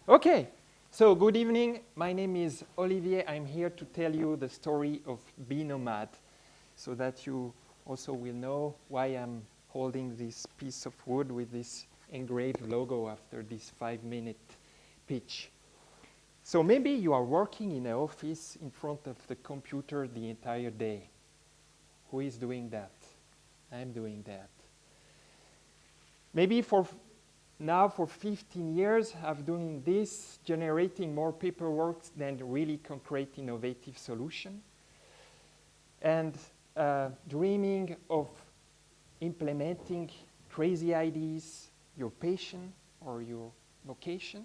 Okay, so good evening. My name is Olivier. I'm here to tell you the story of Be Nomad so that you also will know why I'm holding this piece of wood with this engraved logo after this 5-minute pitch. So maybe you are working in an office in front of the computer the entire day. Who is doing that? I'm doing that. Maybe for 15 years, I've doing this, generating more paperwork than really concrete innovative solution, and dreaming of implementing crazy ideas, your passion or your vocation.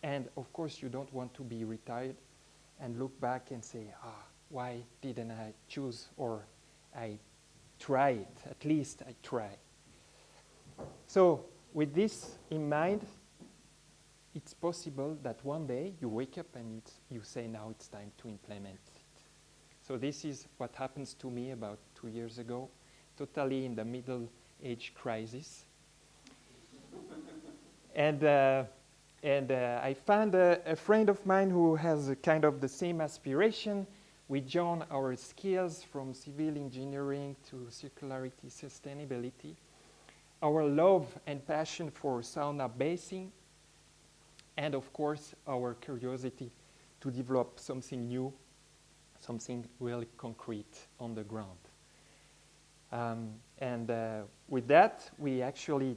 And of course, you don't want to be retired and look back and say, why didn't I choose, or I try it, at least I try. So with this in mind, it's possible that one day you wake up and you say, now it's time to implement it. So this is what happens to me about 2 years ago, totally in the middle age crisis. And I found a friend of mine who has a kind of the same aspiration. We joined our skills from civil engineering to circularity, sustainability, our love and passion for sauna bathing, and of course our curiosity to develop something new, something really concrete on the ground. With that, we actually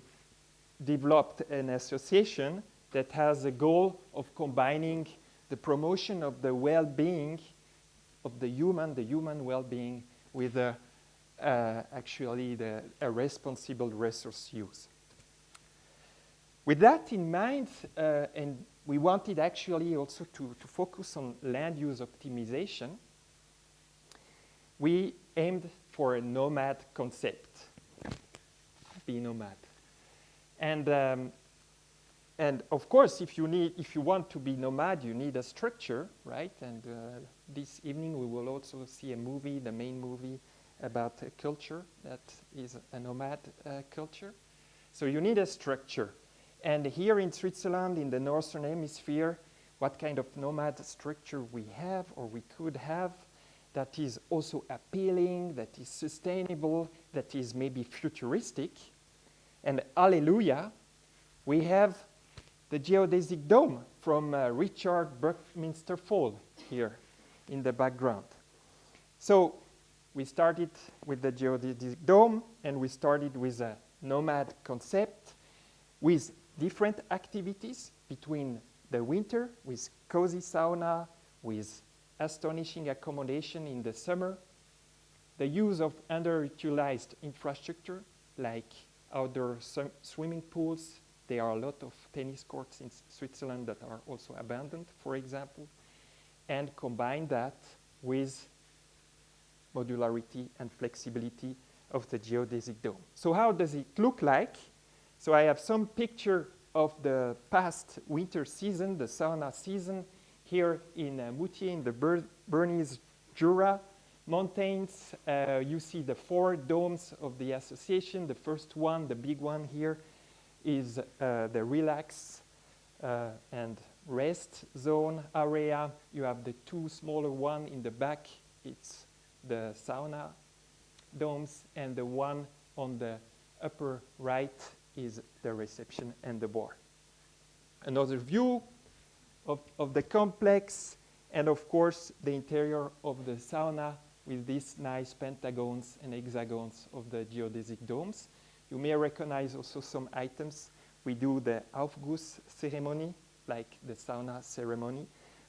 developed an association that has a goal of combining the promotion of the well-being of the human well-being, with actually a responsible resource use. With that in mind, and we wanted actually also to focus on land use optimization, we aimed for a nomad concept, Be Nomad. And of course, if you want to be nomad, you need a structure, right? And this evening we will also see a movie, the main movie, about a culture that is a nomad culture. So you need a structure. And here in Switzerland, in the Northern Hemisphere, what kind of nomad structure we have, or we could have, that is also appealing, that is sustainable, that is maybe futuristic. And hallelujah, we have the geodesic dome from Richard Buckminster Fuller here in the background. So we started with the geodesic dome, and we started with a nomad concept with different activities between the winter, with cozy sauna, with astonishing accommodation in the summer, the use of underutilized infrastructure like outdoor swimming pools. There are a lot of tennis courts in Switzerland that are also abandoned, for example, and combine that with modularity and flexibility of the geodesic dome. So how does it look like? So I have some picture of the past winter season, the sauna season, here in Moutier in the Bernese Jura mountains. You see the 4 domes of the association. The first one, the big one here, is the relax and rest zone area. You have the 2 smaller ones in the back. It's the sauna domes, and the one on the upper right is the reception and the bar. Another view of the complex, and of course the interior of the sauna with these nice pentagons and hexagons of the geodesic domes. You may recognize also some items. We do the Aufguss ceremony, like the sauna ceremony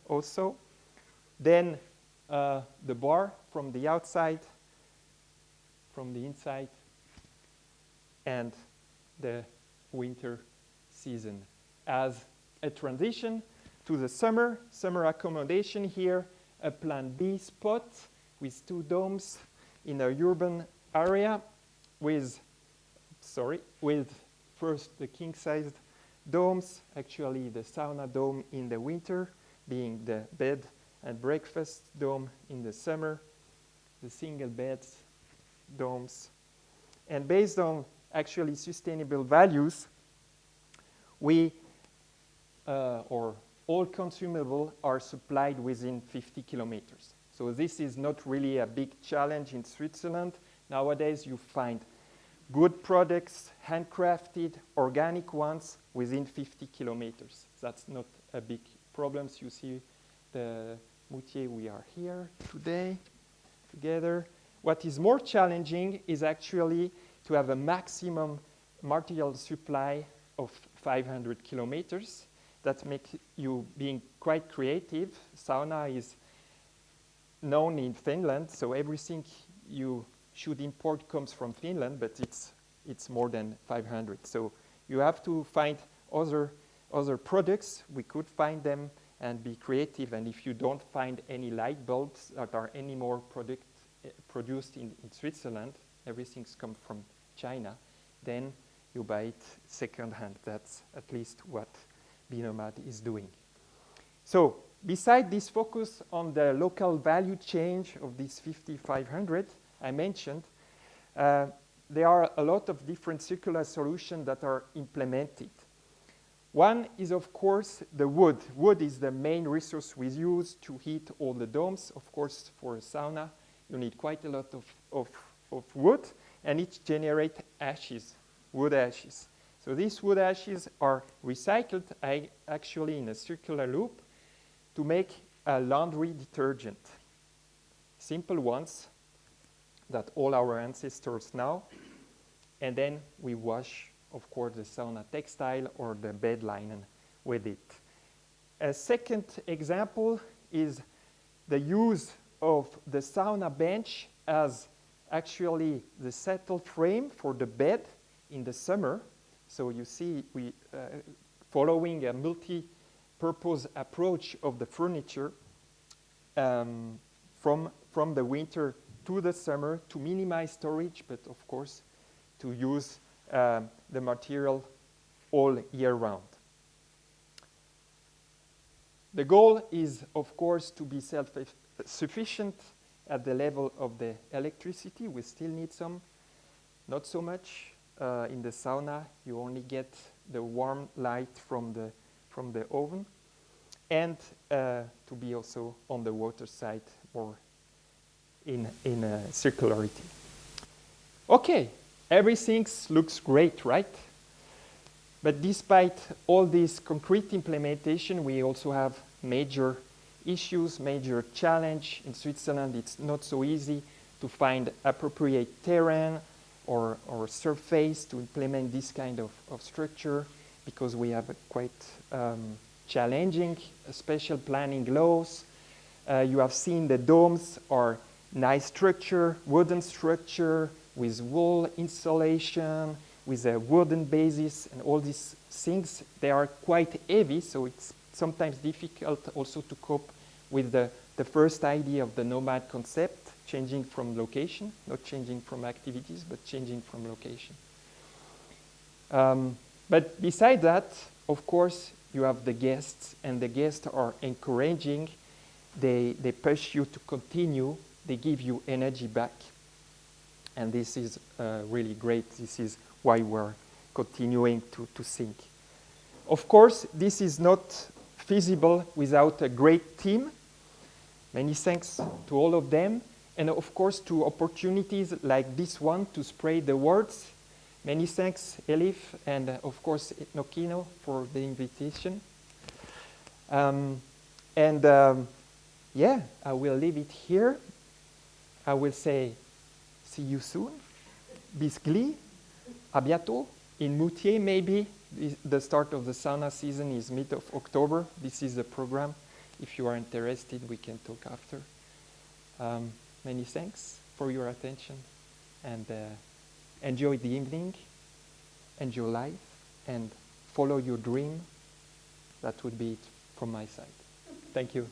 also. Then the bar from the outside, from the inside, and the winter season. As a transition to the summer accommodation here, a Plan B spot with 2 domes in a urban area with first the king-sized domes, actually the sauna dome in the winter, being the bed and breakfast dome in the summer, the single beds domes. And based on actually sustainable values, we or all consumables are supplied within 50 kilometers. So this is not really a big challenge in Switzerland. Nowadays you find good products, handcrafted, organic ones within 50 kilometers. That's not a big problem. So you see the Moutier, we are here today together. What is more challenging is actually to have a maximum material supply of 500 kilometers. That makes you being quite creative. Sauna is known in Finland, so everything you should import comes from Finland, but it's more than 500. So you have to find other products. We could find them and be creative. And if you don't find any light bulbs that are any more produced in Switzerland, everything's come from China, then you buy it second-hand. That's at least what Be-Nomad is doing. So beside this focus on the local value chain of these 5,500 I mentioned, there are a lot of different circular solutions that are implemented. One is, of course, the wood. Wood is the main resource we use to heat all the domes. Of course, for a sauna, you need quite a lot of wood, and it generates ashes, wood ashes. So these wood ashes are recycled actually in a circular loop to make a laundry detergent. Simple ones that all our ancestors know. And then we wash, of course, the sauna textile or the bed linen with it. A second example is the use of the sauna bench as actually the settle frame for the bed in the summer. So you see, we following a multi-purpose approach of the furniture from the winter to the summer to minimize storage, but of course to use the material all year round. The goal is, of course, to be self-sufficient at the level of the electricity. We still need some, not so much. In the sauna, you only get the warm light from the oven, and to be also on the water side or in circularity. Okay, everything looks great, right? But despite all this concrete implementation, we also have major issues, major challenge. In Switzerland, it's not so easy to find appropriate terrain or surface to implement this kind of structure, because we have a quite challenging special planning laws. You have seen the domes are nice structure, wooden structure with wall insulation, with a wooden basis, and all these things. They are quite heavy, so it's sometimes difficult also to cope with the first idea of the nomad concept, changing from location, not changing from activities, but changing from location. But beside that, of course, you have the guests, and the guests are encouraging. They push you to continue. They give you energy back. And this is really great. This is why we're continuing to think. Of course, this is not feasible without a great team. Many thanks to all of them. And of course, to opportunities like this one to spread the words. Many thanks, Elif, and of course, Ethnokino for the invitation. Yeah, I will leave it here. I will say, see you soon. Bisgli, à bientôt. In Moutier, maybe the start of the sauna season is mid of October. This is the program. If you are interested, we can talk after. Many thanks for your attention, and enjoy the evening, enjoy life, and follow your dream. That would be it from my side. Thank you.